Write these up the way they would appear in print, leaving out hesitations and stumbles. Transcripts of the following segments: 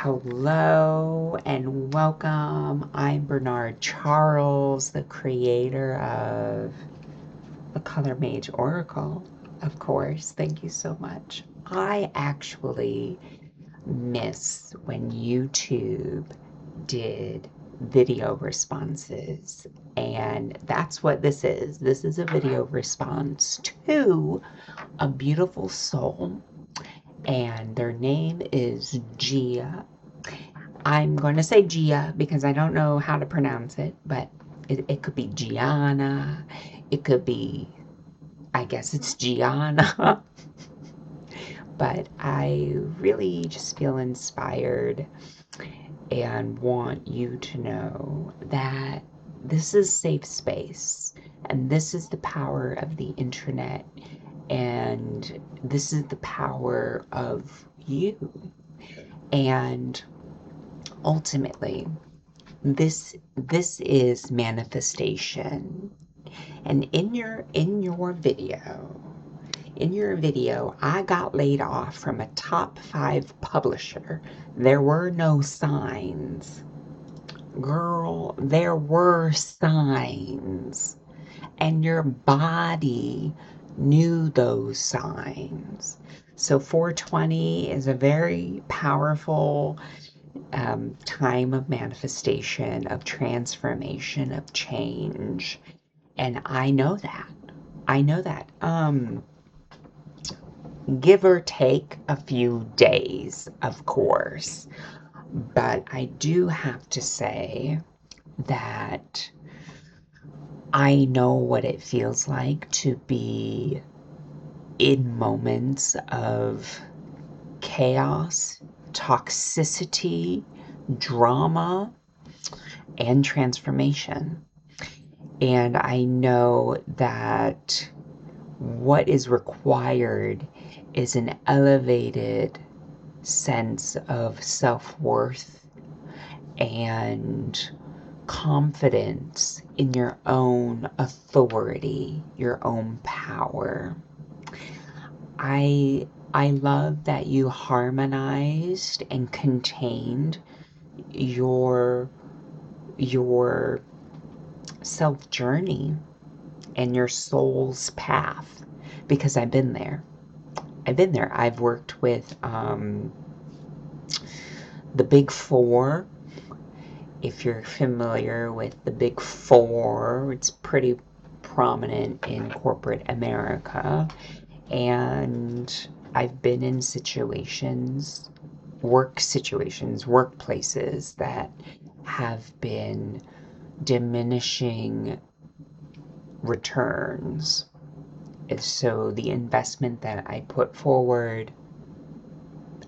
Hello and welcome. I'm Bernard Charles, the creator of the Color Mage Oracle, of course. Thank you so much. I actually miss when YouTube did video responses, and that's what this is. This is a video response to a beautiful soul, and their name is Gia. I'm going to say Gia because I don't know how to pronounce it, but it could be Gianna. It could be, I guess it's Gianna. But I really just feel inspired and want you to know that this is safe space, and this is the power of the internet, and this is the power of you. And ultimately, this is manifestation. And in your video, I got laid off from a top 5 publisher. There were no signs. Girl, there were signs. And your body knew those signs. So 420 is a very powerful time of manifestation, of transformation, of change. And I know that. I know that. Give or take a few days, of course. But I do have to say that I know what it feels like to be in moments of chaos, toxicity, drama, and transformation. And I know that what is required is an elevated sense of self-worth and confidence in your own authority, your own power. I love that you harmonized and contained your self journey and your soul's path, because I've been there. I've worked with the Big Four. If you're familiar with the Big Four, it's pretty prominent in corporate America. And I've been in workplaces that have been diminishing returns. So the investment that I put forward,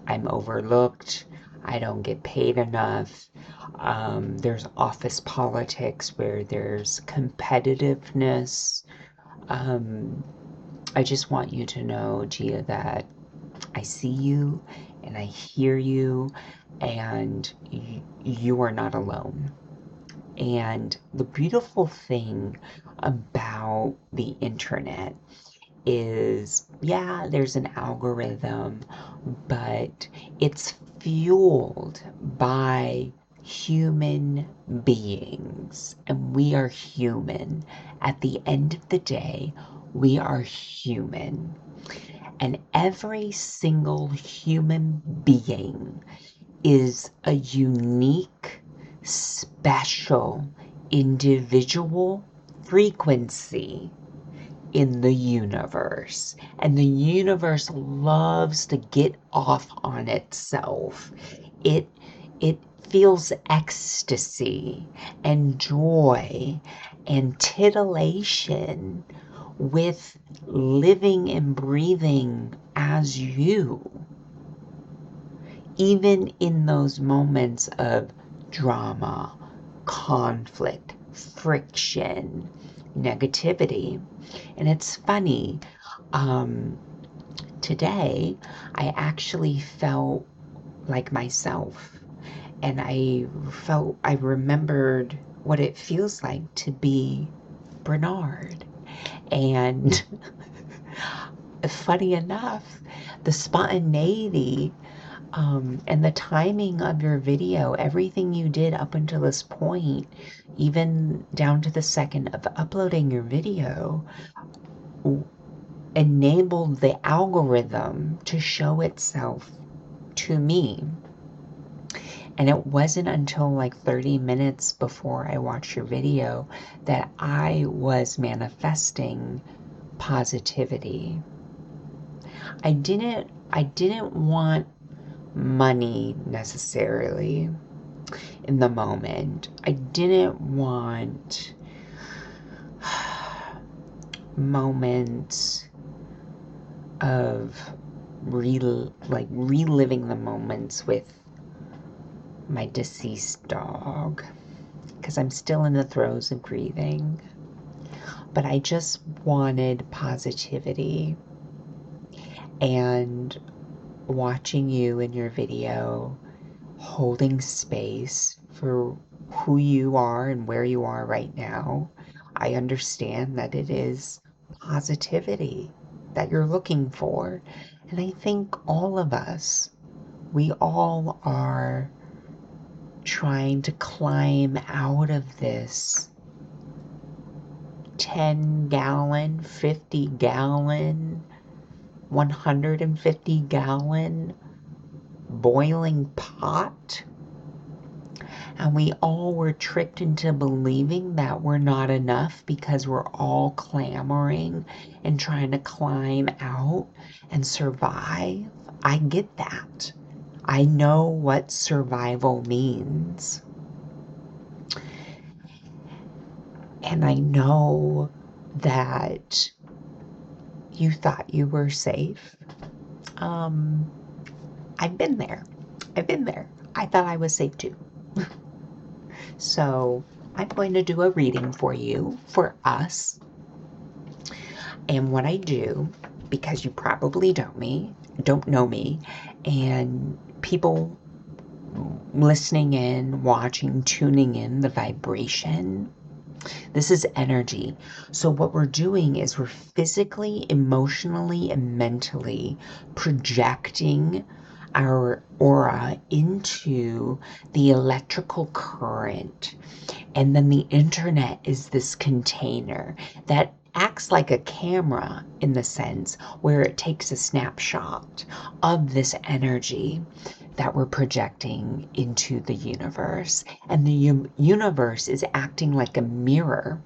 I'm overlooked. I don't get paid enough. There's office politics where there's competitiveness. I just want you to know, Gia, that I see you and I hear you, and you are not alone. And the beautiful thing about the internet is, yeah, there's an algorithm, but it's fueled by human beings, and we are human. At the end of the day, we are human. And every single human being is a unique, special, individual frequency in the universe. And the universe loves to get off on itself. It feels ecstasy and joy and titillation with living and breathing as you, even in those moments of drama, conflict, friction, negativity. And it's funny, today I actually felt like myself, and I remembered what it feels like to be Bernard. And funny enough, the spontaneity And the timing of your video, everything you did up until this point, even down to the second of uploading your video, enabled the algorithm to show itself to me. And it wasn't until like 30 minutes before I watched your video that I was manifesting positivity. I didn't want money necessarily in the moment. I didn't want moments of reliving the moments with my deceased dog, because I'm still in the throes of grieving. But I just wanted positivity, and watching you in your video holding space for who you are and where you are right now, I understand that it is positivity that you're looking for. And I think all of us, we all are trying to climb out of this 10-gallon, 50-gallon, 150-gallon boiling pot. And we all were tricked into believing that we're not enough because we're all clamoring and trying to climb out and survive. I get that. I know what survival means. And I know that you thought you were safe. I've been there. I've been there. I thought I was safe too. So I'm going to do a reading for you, for us. And what I do, because you probably don't know me, and people listening in, watching, tuning in, the vibration, this is energy. So what we're doing is we're physically, emotionally, and mentally projecting our aura into the electrical current. And then the internet is this container that acts like a camera, in the sense where it takes a snapshot of this energy that we're projecting into the universe. And the universe is acting like a mirror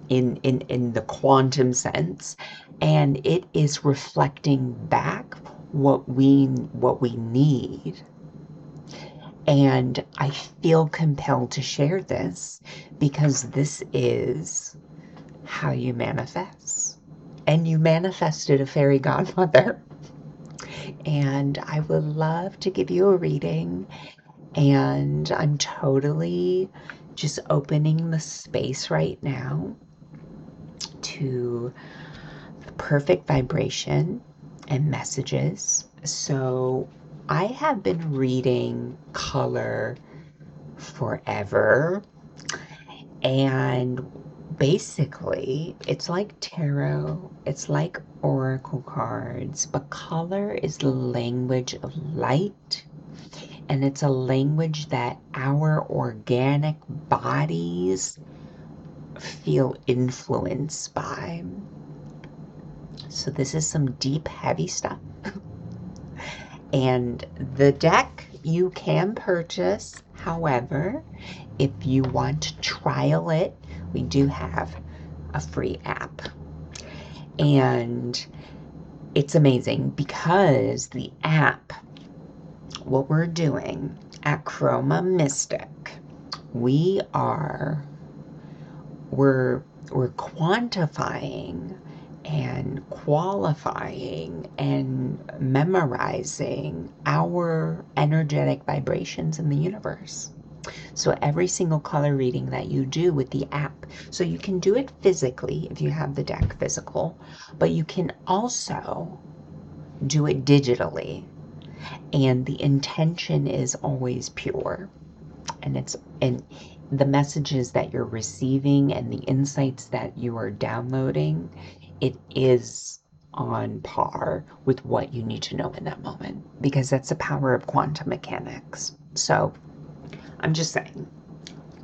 in the quantum sense, and it is reflecting back what we need. And I feel compelled to share this because this is how you manifest. And you manifested a fairy godmother. And I would love to give you a reading. And I'm totally just opening the space right now to the perfect vibration and messages. So I have been reading color forever, and basically it's like tarot, it's like oracle cards, but color is the language of light, and it's a language that our organic bodies feel influenced by. So this is some deep, heavy stuff. And the deck you can purchase. However, if you want to trial it, we do have a free app. And it's amazing because the app, what we're doing at Chroma Mystic, we're quantifying and qualifying and memorizing our energetic vibrations in the universe. So every single color reading that you do with the app, so you can do it physically if you have the deck physical, but you can also do it digitally. And the intention is always pure. And the messages that you're receiving and the insights that you are downloading, it is on par with what you need to know in that moment, because that's the power of quantum mechanics. So I'm just saying,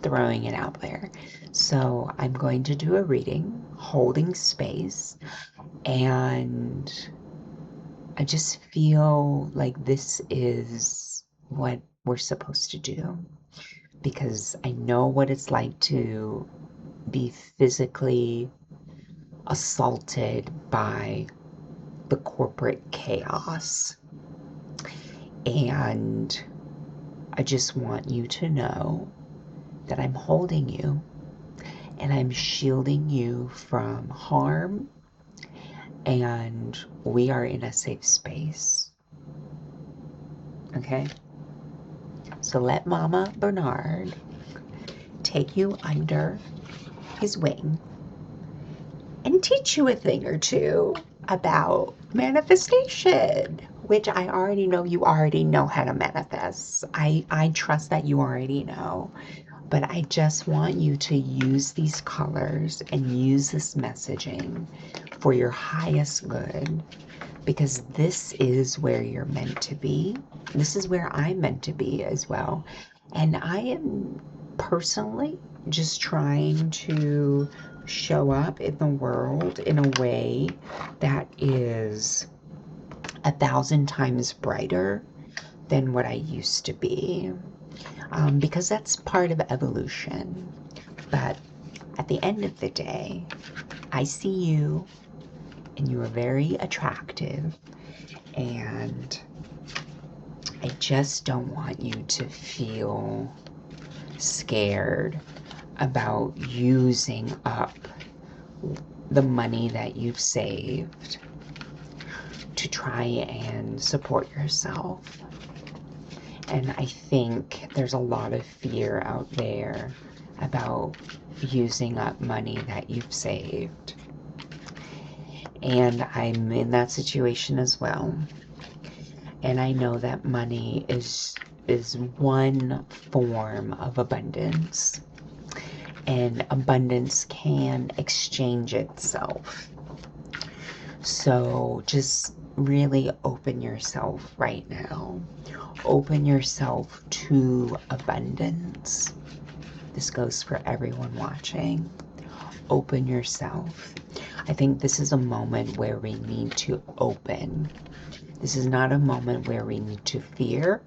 throwing it out there. So I'm going to do a reading, holding space, and I just feel like this is what we're supposed to do, because I know what it's like to be physically assaulted by the corporate chaos. And I just want you to know that I'm holding you and I'm shielding you from harm, and we are in a safe space. Okay? So let Mama Bernard take you under his wing and teach you a thing or two about manifestation, which I already know you already know how to manifest. I trust that you already know. But I just want you to use these colors and use this messaging for your highest good, because this is where you're meant to be. This is where I'm meant to be as well. And I am personally just trying to show up in the world in a way that is 1,000 times brighter than what I used to be. Because that's part of evolution. But at the end of the day, I see you, and you are very attractive, and I just don't want you to feel scared about using up the money that you've saved to try and support yourself. And I think there's a lot of fear out there about using up money that you've saved. And I'm in that situation as well. And I know that money is one form of abundance. And abundance can exchange itself. So just really open yourself right now. Open yourself to abundance. This goes for everyone watching. Open yourself. I think this is a moment where we need to open. This is not a moment where we need to fear.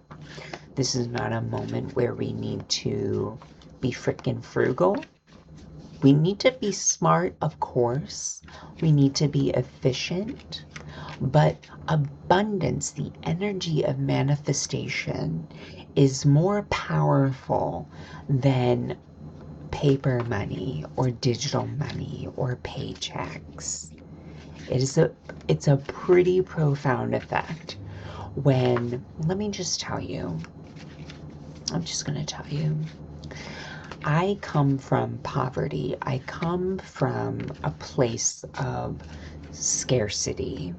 This is not a moment where we need to be freaking frugal. We need to be smart, of course. We need to be efficient. But abundance, the energy of manifestation, is more powerful than paper money or digital money or paychecks. It's a pretty profound effect when, let me just tell you, I'm just going to tell you, I come from poverty. I come from a place of scarcity.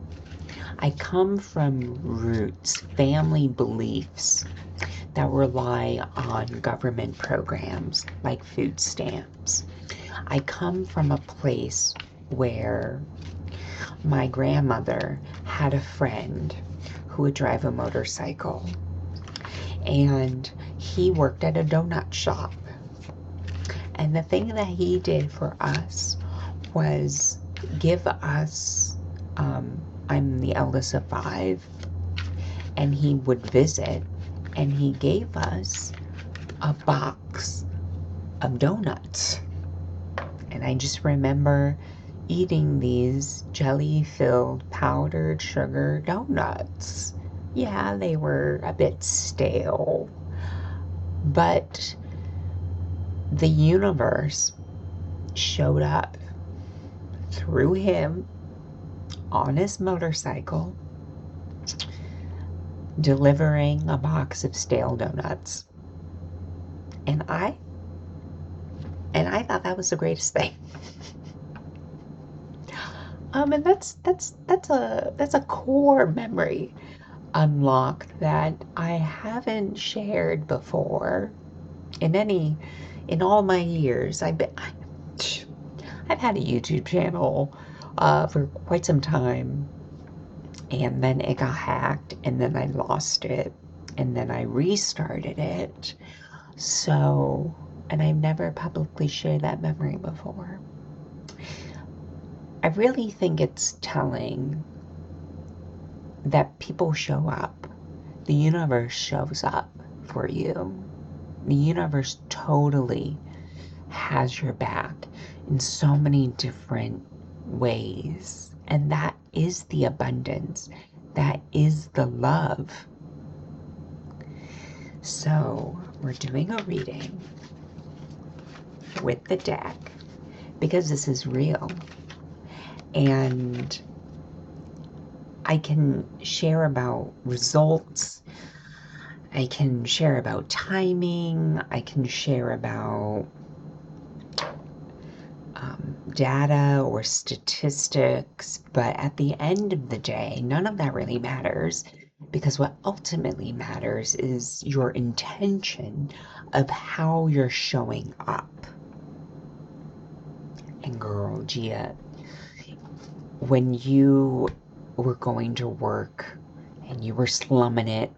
I come from roots, family beliefs that rely on government programs like food stamps. I come from a place where my grandmother had a friend who would drive a motorcycle, and he worked at a donut shop. And the thing that he did for us was give us, I'm the eldest of 5, and he would visit, and he gave us a box of donuts. And I just remember eating these jelly-filled powdered sugar donuts. Yeah, they were a bit stale, but the universe showed up through him on his motorcycle, delivering a box of stale donuts. And I thought that was the greatest thing. And that's a core memory unlocked that I haven't shared before in all my years. I've had a YouTube channel for quite some time, and then it got hacked, and then I lost it, and then I restarted it. So, and I've never publicly shared that memory before. I really think it's telling that people show up. The universe shows up for you. The universe totally has your back in so many different ways. And that is the abundance. That is the love. So we're doing a reading with the deck because this is real. And I can share about results. I can share about timing. I can share about data or statistics, but at the end of the day, none of that really matters, because what ultimately matters is your intention of how you're showing up. And girl, Gia, when you were going to work and you were slumming it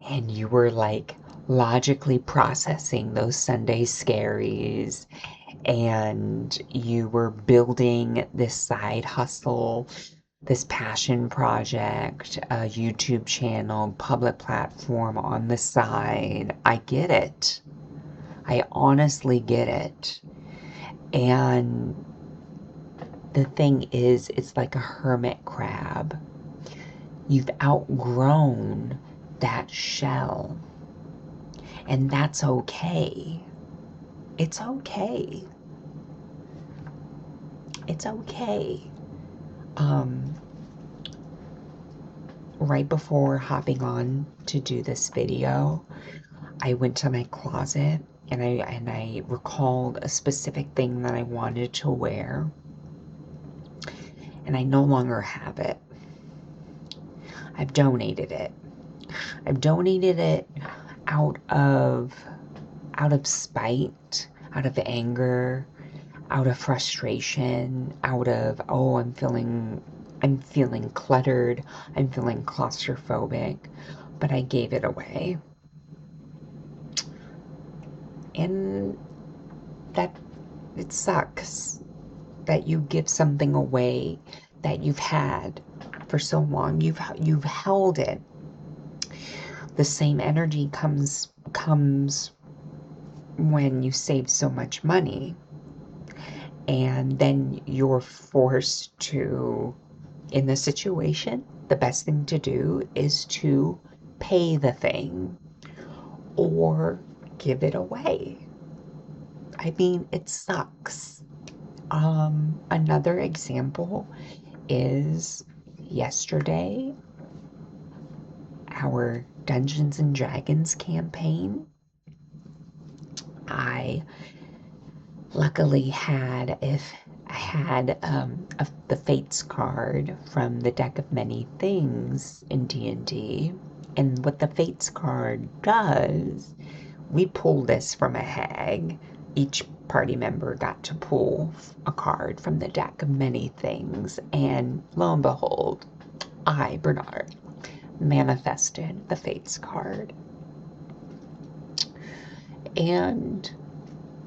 and you were like logically processing those Sunday scaries and you were building this side hustle, this passion project, a YouTube channel, public platform on the side. I get it. I honestly get it. And the thing is, it's like a hermit crab. You've outgrown that shell. And that's okay. It's okay. It's okay. Right before hopping on to do this video, I went to my closet and I recalled a specific thing that I wanted to wear, and I no longer have it. I've donated it. I've donated it out of spite, out of anger, out of frustration, out of, oh, I'm feeling cluttered, I'm feeling claustrophobic, but I gave it away. And that it sucks that you give something away that you've had for so long. You've held it. The same energy comes when you save so much money, and then you're forced to, in this situation, the best thing to do is to pay the thing or give it away. I mean, it sucks. Another example is yesterday, our Dungeons and Dragons campaign. I luckily had the Fates card from the deck of many things in D&D, and what the Fates card does, we pulled this from a hag. Each party member got to pull a card from the deck of many things, and lo and behold, I, Bernard, manifested the Fates card. And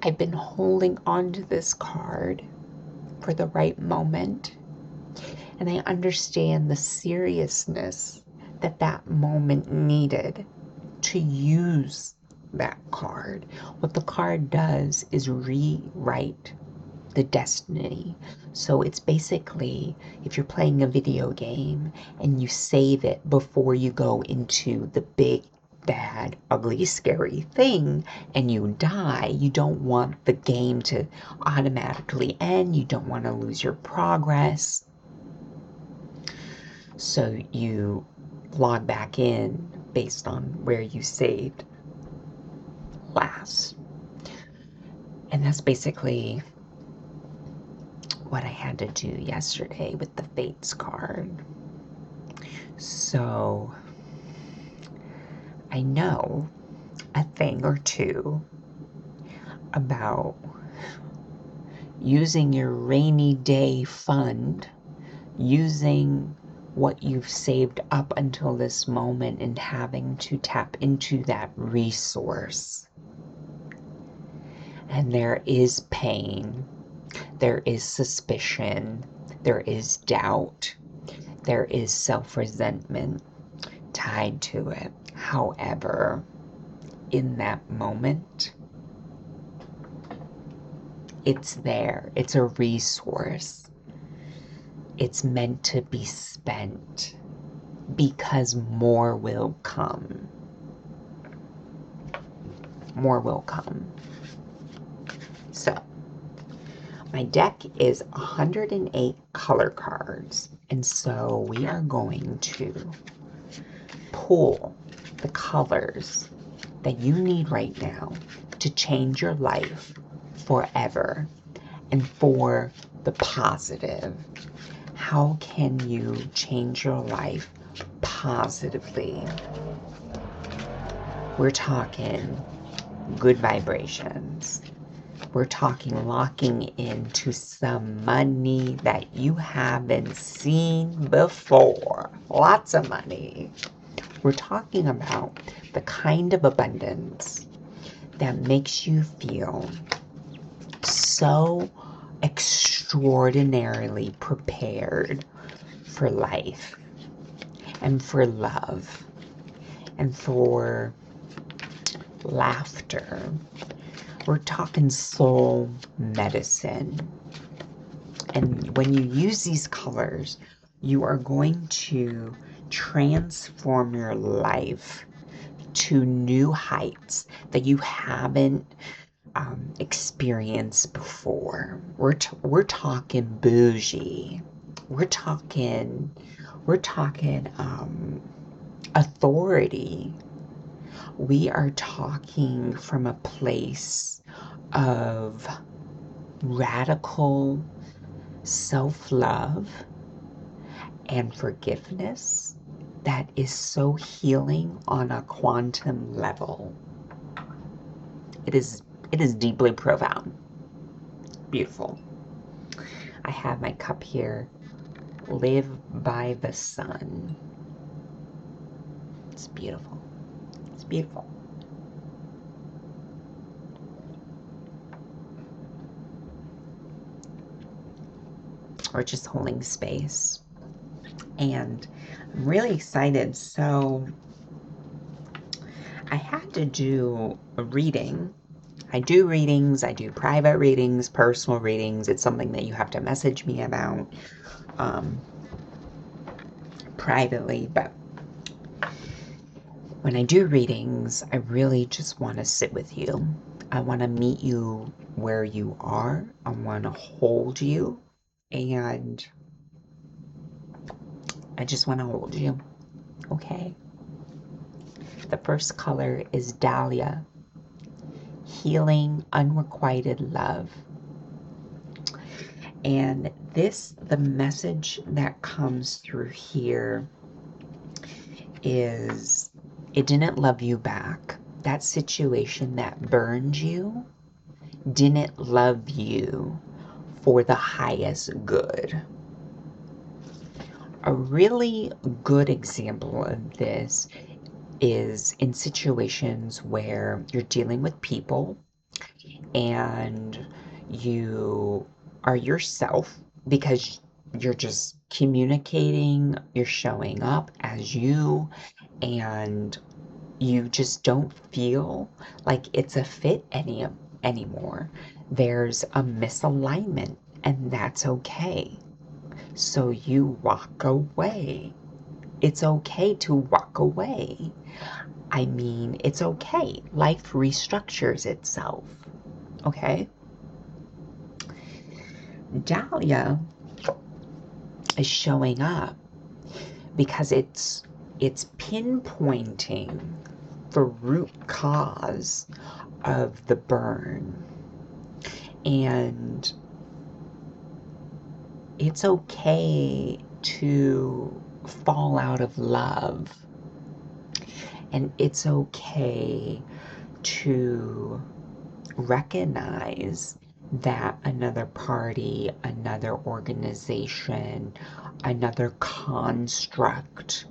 I've been holding on to this card for the right moment, and I understand the seriousness that that moment needed to use that card. What the card does is rewrite the destiny. So it's basically, if you're playing a video game and you save it before you go into the big, bad, ugly, scary thing and you die, you don't want the game to automatically end. You don't want to lose your progress. So you log back in based on where you saved last. And that's basically what I had to do yesterday with the Fates card. So I know a thing or two about using your rainy day fund, using what you've saved up until this moment and having to tap into that resource. And there is pain, there is suspicion, there is doubt, there is self-resentment tied to it. However, in that moment, it's there. It's a resource. It's meant to be spent because more will come. More will come. So, my deck is 108 color cards, and so we are going to pull the colors that you need right now to change your life forever and for the positive. How can you change your life positively? We're talking good vibrations. We're talking locking into some money that you haven't seen before. Lots of money. We're talking about the kind of abundance that makes you feel so extraordinarily prepared for life and for love and for laughter. We're talking soul medicine. And when you use these colors, you are going to transform your life to new heights that you haven't experienced before. We're talking bougie. We're talking authority. We are talking from a place of radical self-love and forgiveness that is so healing on a quantum level. It is deeply profound. Beautiful. I have my cup here. Live by the sun. It's beautiful. It's beautiful. Or just holding space. And I'm really excited. So I had to do a reading. I do readings. I do private readings, personal readings. It's something that you have to message me about privately. But when I do readings, I really just want to sit with you. I want to meet you where you are. I want to hold you. And I just want to hold you. Okay? The first color is Dahlia. Healing unrequited love. And the message that comes through here is it didn't love you back. That situation that burned you didn't love you for the highest good. A really good example of this is in situations where you're dealing with people and you are yourself because you're just communicating, you're showing up as you, and you just don't feel like it's a fit anymore. There's a misalignment, and that's okay. So you walk away. It's okay to walk away. I mean, it's okay. Life restructures itself. Okay? Dahlia is showing up because it's pinpointing the root cause of the burn. And it's okay to fall out of love. And it's okay to recognize that another party, another organization, another construct,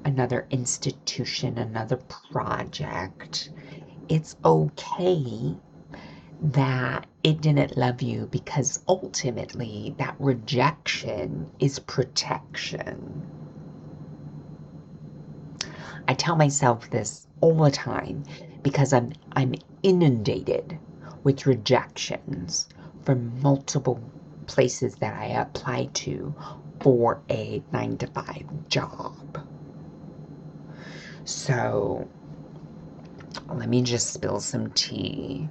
another institution, another project, it's okay that it didn't love you, because ultimately that rejection is protection. I tell myself this all the time because I'm inundated with rejections from multiple places that I apply to for a 9 to 5 job. So let me just spill some tea.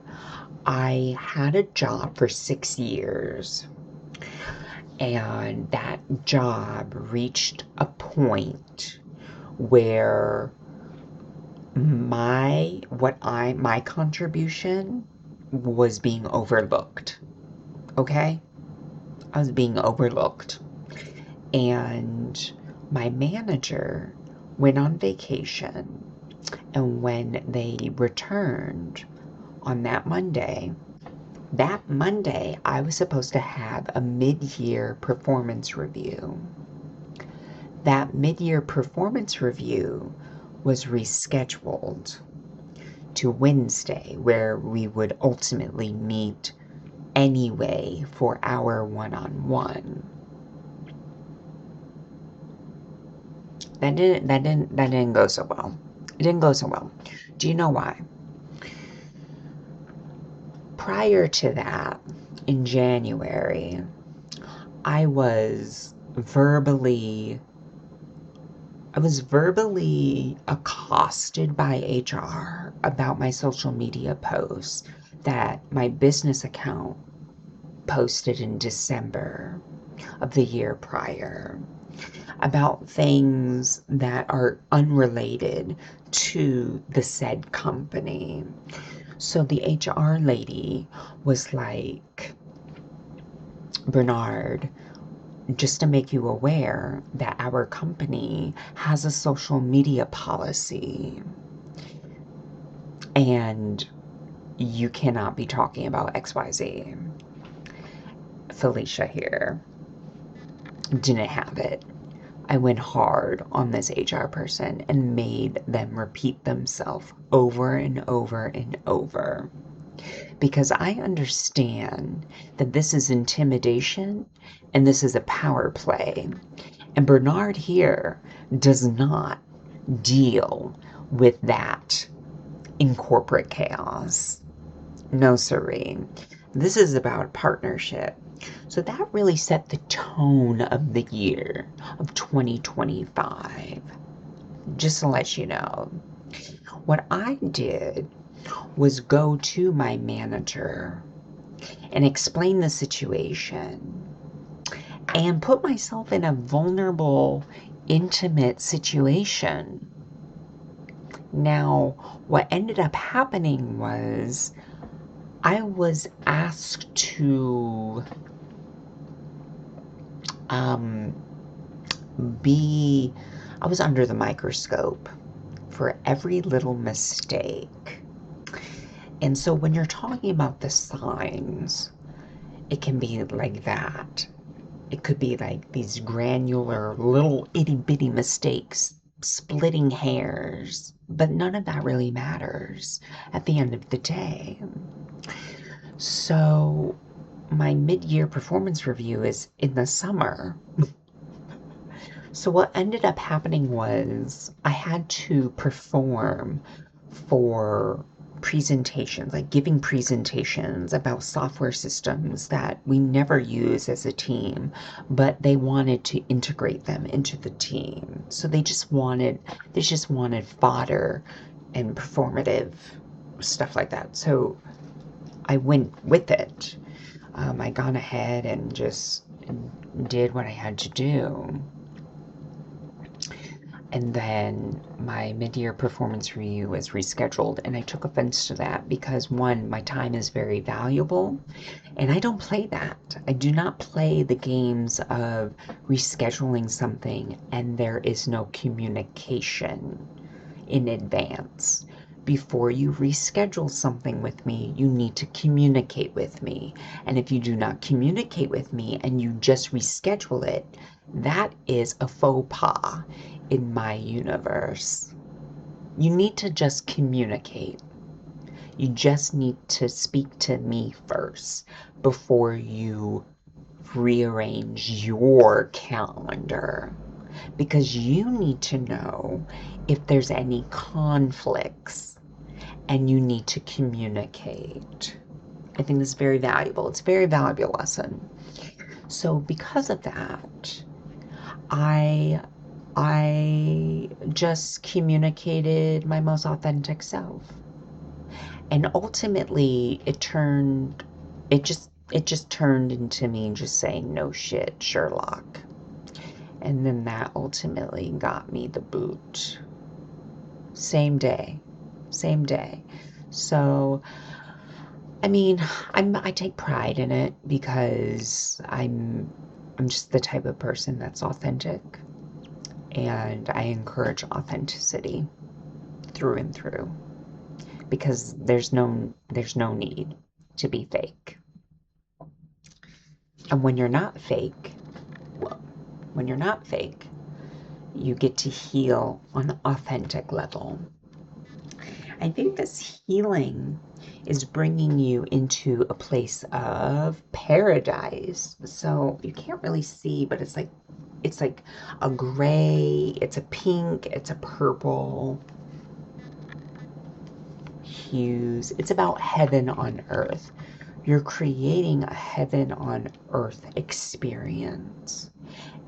I had a job for 6 years, and that job reached a point where my contribution was being overlooked. Okay? I was being overlooked. And my manager went on vacation, and when they returned on that Monday I was supposed to have a mid-year performance review. That mid-year performance review was rescheduled to Wednesday, where we would ultimately meet anyway for our one-on-one. That didn't go so well. It didn't go so well. Do you know why? Prior to that, in January, I was verbally accosted by HR about my social media posts that my business account posted in December of the year prior, about things that are unrelated to the said company. So the HR lady was like, Bernard, just to make you aware that our company has a social media policy, and you cannot be talking about XYZ. Felicia here didn't have it. I went hard on this HR person and made them repeat themselves over and over and over, because I understand that this is intimidation and this is a power play. And Bernard here does not deal with that in corporate chaos. No, siree. This is about partnership. So that really set the tone of the year of 2025. Just to let you know, what I did was go to my manager and explain the situation and put myself in a vulnerable, intimate situation. Now, what ended up happening was I was asked to I was under the microscope for every little mistake. And so when you're talking about the signs, it can be like that. It could be like these granular little itty bitty mistakes, splitting hairs, but none of that really matters at the end of the day. So my mid-year performance review is in the summer. So what ended up happening was I had to perform for presentations, like giving presentations about software systems that we never use as a team, but they wanted to integrate them into the team. So they just wanted fodder and performative stuff like that. So I went with it. I gone ahead and just did what I had to do. And then my mid-year performance review was rescheduled, and I took offense to that because, one, my time is very valuable, and I don't play that. I do not play the games of rescheduling something and there is no communication in advance. Before you reschedule something with me, you need to communicate with me. And if you do not communicate with me and you just reschedule it, that is a faux pas in my universe. You need to just communicate. You just need to speak to me first before you rearrange your calendar, because you need to know if there's any conflicts and you need to communicate. I think this is very valuable. It's a very valuable lesson. So because of that, I I just communicated my most authentic self. And ultimately it just turned into me just saying no shit, Sherlock. And then that ultimately got me the boot. Same day. Same day. So I mean, I take pride in it because I'm just the type of person that's authentic, and I encourage authenticity through and through, because there's no need to be fake. And well, when you're not fake, you get to heal on an authentic level. I think this healing is bringing you into a place of paradise. So you can't really see, but it's like a gray, it's a pink, it's a purple hues. It's about heaven on earth. You're creating a heaven on earth experience.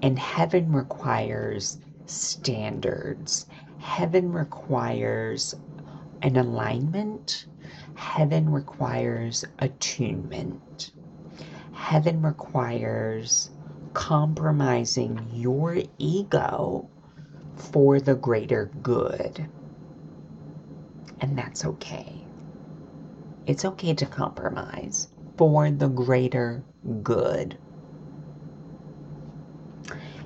And heaven requires standards. Heaven requires an alignment. Heaven requires attunement. Heaven requires compromising your ego for the greater good. And that's okay. It's okay to compromise for the greater good.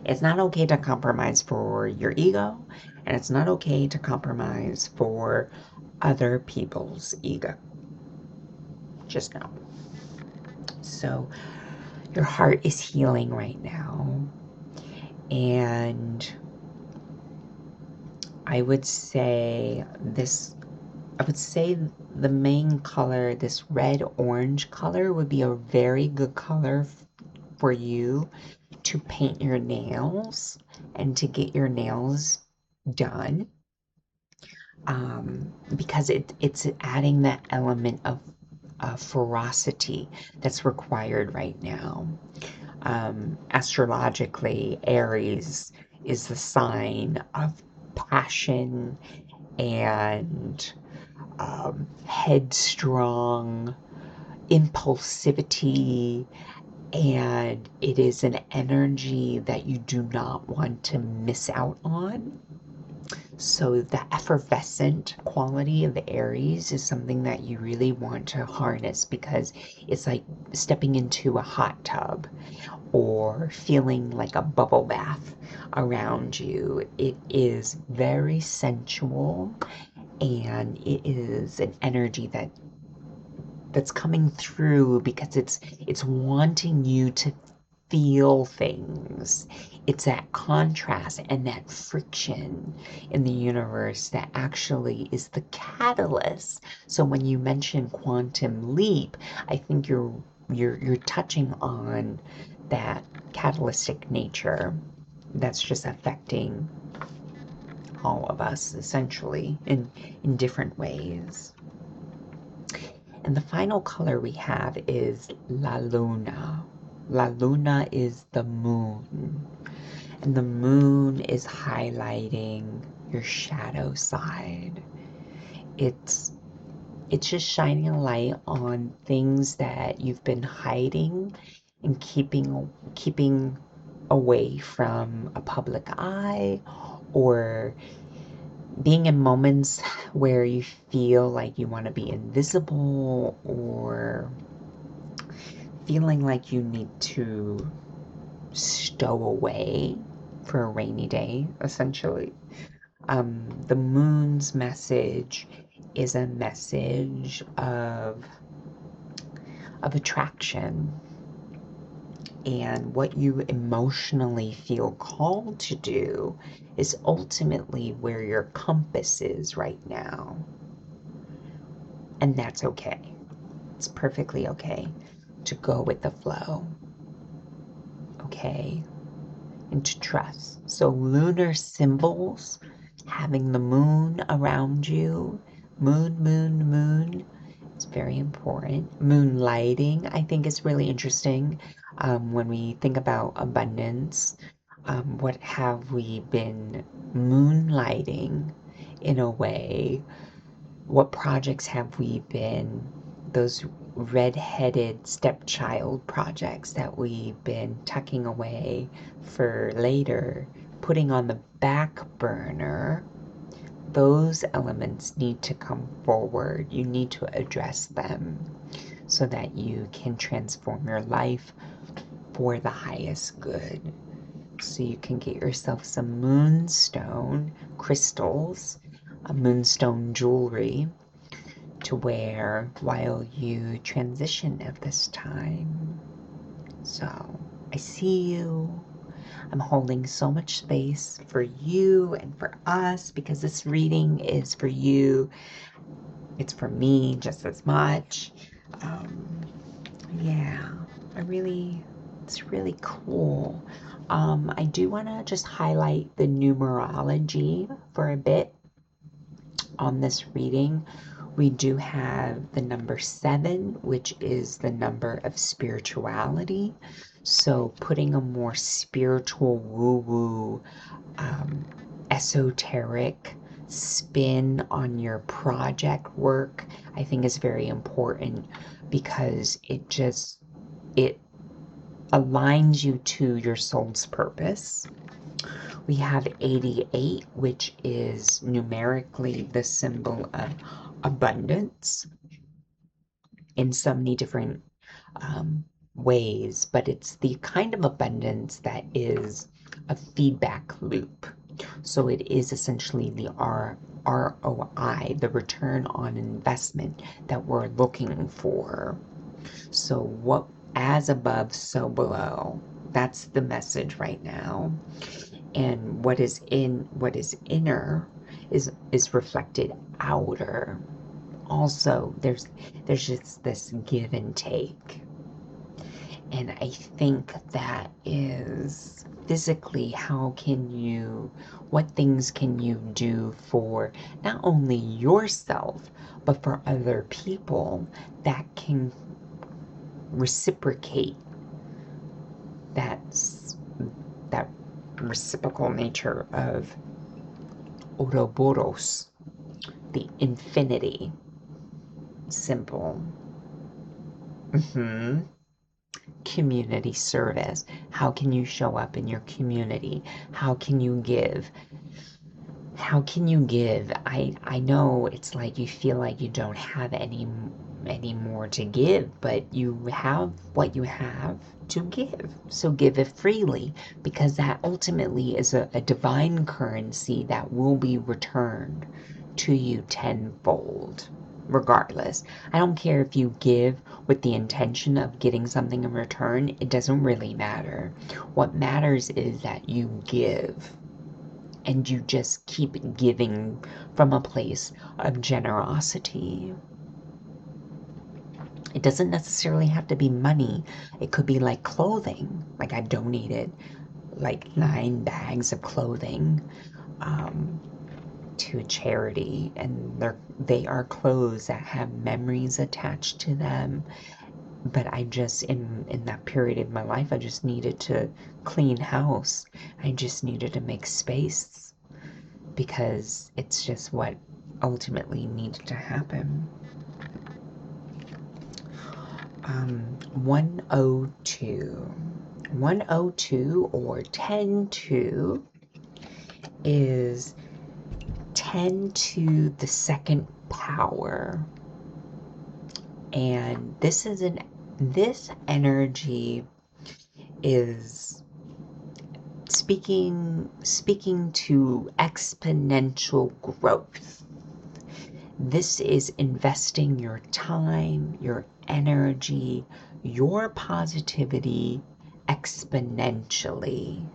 It's not okay to compromise for your ego, and it's not okay to compromise for other people's ego. Just know. So, your heart is healing right now, and I would say the main color, this red orange color, would be a very good color for you to paint your nails and to get your nails done, because it's adding that element of ferocity that's required right now. Astrologically, Aries is the sign of passion and headstrong impulsivity, and it is an energy that you do not want to miss out on. So the effervescent quality of the Aries is something that you really want to harness, because it's like stepping into a hot tub or feeling like a bubble bath around you. It is very sensual, and it is an energy that's coming through because it's wanting you to feel things. It's that contrast and that friction in the universe that actually is the catalyst. So when you mention quantum leap, I think you're touching on that catalytic nature that's just affecting all of us essentially in different ways. And the final color we have is La Luna. La Luna is the moon. And the moon is highlighting your shadow side. It's just shining a light on things that you've been hiding and keeping away from a public eye, or being in moments where you feel like you want to be invisible, or feeling like you need to stow away for a rainy day, essentially. The moon's message is a message of attraction, and what you emotionally feel called to do is ultimately where your compass is right now. And that's okay. It's perfectly okay to go with the flow, okay? And to trust. So, lunar symbols, having the moon around you, moon, it's very important. Moonlighting, I think, is really interesting. When we think about abundance, what have we been moonlighting in a way? What projects have we been, those red-headed stepchild projects that we've been tucking away for later, putting on the back burner? Those elements need to come forward. You need to address them so that you can transform your life for the highest good. So you can get yourself some moonstone crystals, a moonstone jewelry to wear while you transition at this time. So I see you. I'm holding so much space for you and for us because this reading is for you. It's for me just as much. Um, yeah, it's really cool. I do want to just highlight the numerology for a bit on this reading. We do have the number 7, which is the number of spirituality. So putting a more spiritual woo-woo, esoteric spin on your project work, I think is very important because it aligns you to your soul's purpose. We have 88, which is numerically the symbol of abundance in so many different ways, but it's the kind of abundance that is a feedback loop. So it is essentially the ROI, the return on investment that we're looking for. So what, as above, so below. That's the message right now. And what is inner is reflected outer. Also, there's just this give and take. And I think that is physically, what things can you do for not only yourself, but for other people that can reciprocate that reciprocal nature of Ouroboros, the infinity symbol. Community service. How can you show up in your community? How can you give? How can you give? I know it's like you feel like you don't have any more to give, but you have what you have to give. So give it freely because that ultimately is a divine currency that will be returned to you tenfold. Regardless, I don't care if you give with the intention of getting something in return, it doesn't really matter. What matters is that you give and you just keep giving from a place of generosity. It doesn't necessarily have to be money. It could be like clothing. Like I donated like 9 bags of clothing to a charity, and they are clothes that have memories attached to them. But I just in that period of my life, I just needed to clean house. I just needed to make space because it's just what ultimately needed to happen. 102. 102 or 10-2 is 10 to the second power. And this energy is speaking to exponential growth. This is investing your time, your energy, your positivity exponentially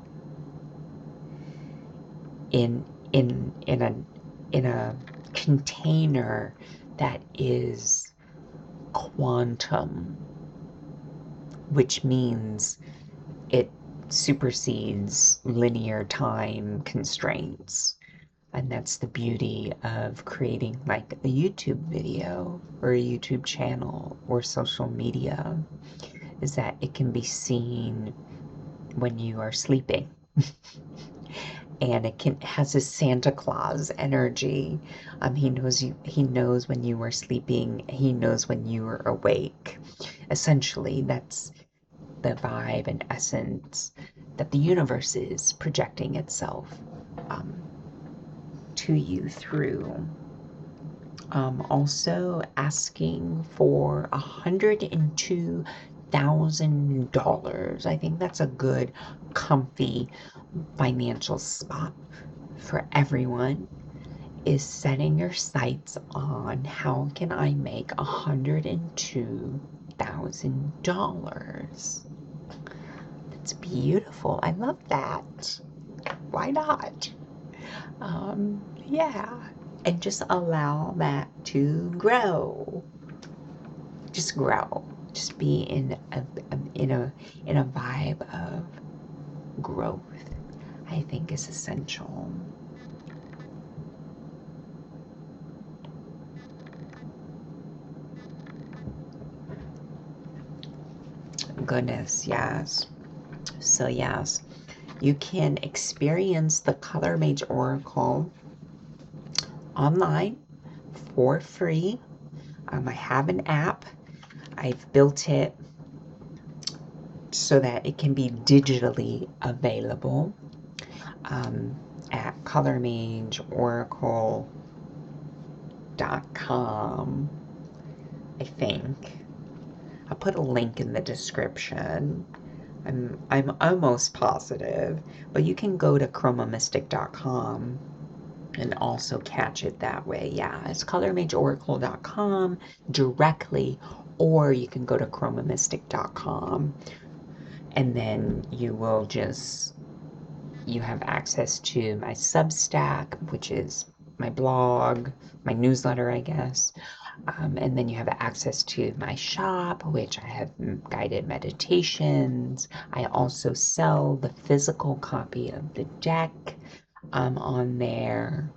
in in in a in a container that is quantum, which means it supersedes linear time constraints. And that's the beauty of creating like a YouTube video or a YouTube channel or social media, is that it can be seen when you are sleeping. And has a Santa Claus energy. He knows when you are sleeping, he knows when you are awake. Essentially, that's the vibe and essence that the universe is projecting itself um, to you through. Also asking for $102,000. I think that's a good, comfy financial spot for everyone, is setting your sights on how can I make $102,000. That's beautiful. I love that. Why not? Yeah. And just allow that to grow. Just grow. Just be in a vibe of growth, I think is essential. Goodness, yes. So yes, you can experience the Color Mage Oracle online for free. I have an app. I've built it so that it can be digitally available at colormageoracle.com, I think. I'll put a link in the description. I'm almost positive, but you can go to chromamystic.com and also catch it that way. Yeah, it's colormageoracle.com directly, or you can go to chromamystic.com, and then you have access to my Substack, which is my blog, my newsletter, I guess. And then you have access to my shop, which I have guided meditations. I also sell the physical copy of the deck on there.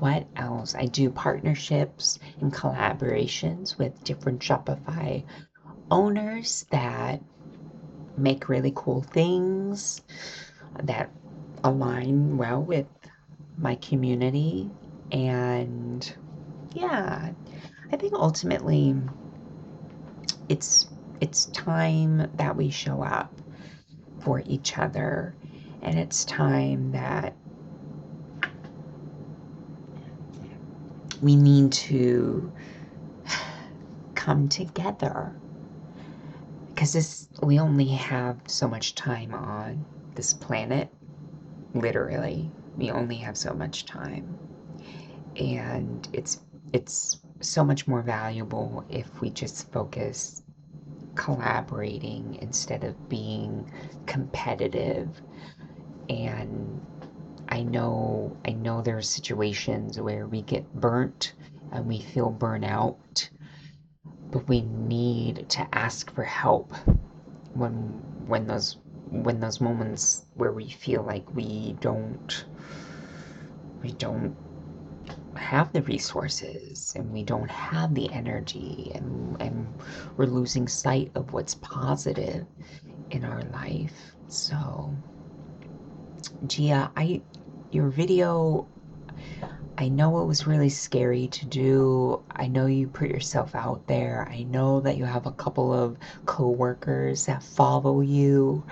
What else? I do partnerships and collaborations with different Shopify owners that make really cool things that align well with my community. And yeah, I think ultimately it's time that we show up for each other, and it's time that we need to come together, because we only have so much time on this planet. Literally, we only have so much time, and it's so much more valuable if we just focus collaborating instead of being competitive. And I know there are situations where we get burnt and we feel burnout, but we need to ask for help when those moments where we feel like we don't have the resources and we don't have the energy, and we're losing sight of what's positive in our life. So Gia, your video, I know it was really scary to do. I know you put yourself out there. I know that you have a couple of coworkers that follow you,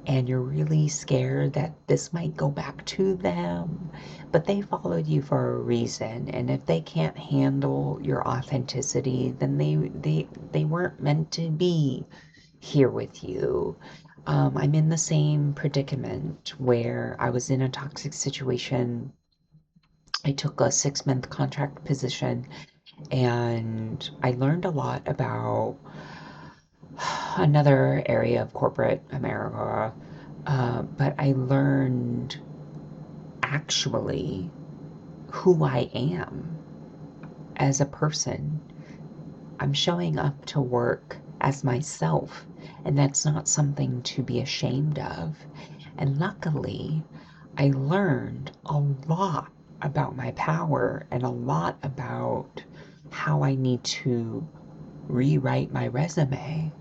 and you're really scared that this might go back to them. But they followed you for a reason, and if they can't handle your authenticity, then they weren't meant to be here with you. I'm in the same predicament where I was in a toxic situation I took a 6-month contract position, and I learned a lot about another area of corporate America. But I learned actually who I am as a person. I'm showing up to work as myself, and that's not something to be ashamed of. And luckily, I learned a lot about my power and a lot about how I need to rewrite my resume.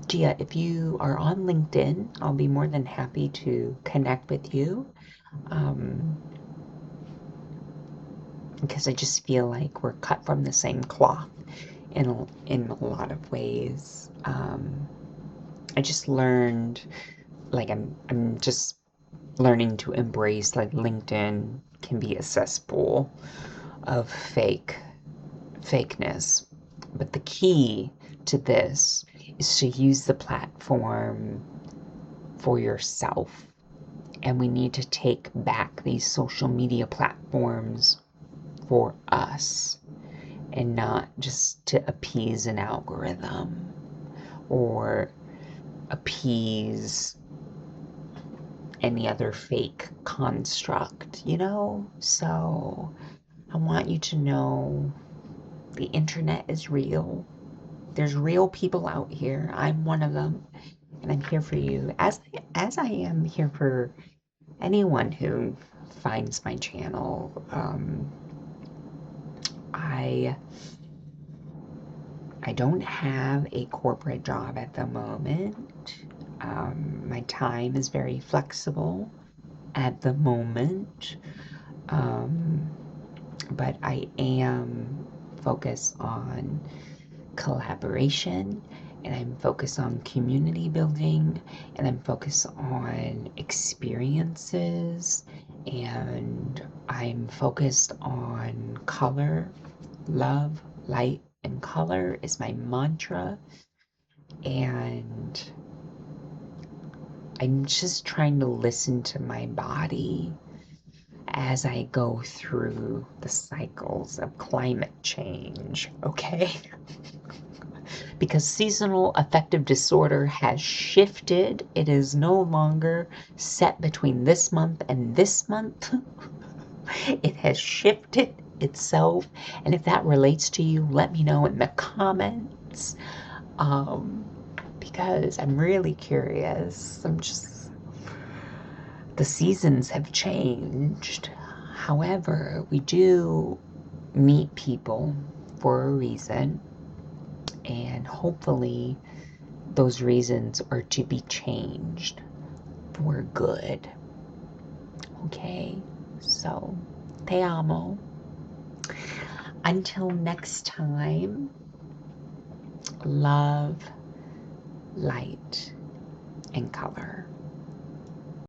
Gia, if you are on LinkedIn, I'll be more than happy to connect with you, um, because I just feel like we're cut from the same cloth in a lot of ways. I just learned, like, I'm just learning to embrace, like, LinkedIn can be a cesspool of fakeness. But the key to this is to use the platform for yourself. And we need to take back these social media platforms for us, and not just to appease an algorithm or appease any other fake construct, you know? So I want you to know the internet is real. There's real people out here. I'm one of them, and I'm here for you, as I am here for anyone who finds my channel. I I don't have a corporate job at the moment. My time is very flexible at the moment, um, but I am focused on collaboration, and I'm focused on community building, and I'm focused on experiences, and I'm focused on color. Love, light, and color is my mantra, and I'm just trying to listen to my body as I go through the cycles of climate change, okay? Because seasonal affective disorder has shifted. It is no longer set between this month and this month. It has shifted itself. And if that relates to you, let me know in the comments. Um, because I'm really curious. The seasons have changed. However, we do meet people for a reason, and hopefully those reasons are to be changed for good. Okay, so te amo. Until next time, love, light, and color.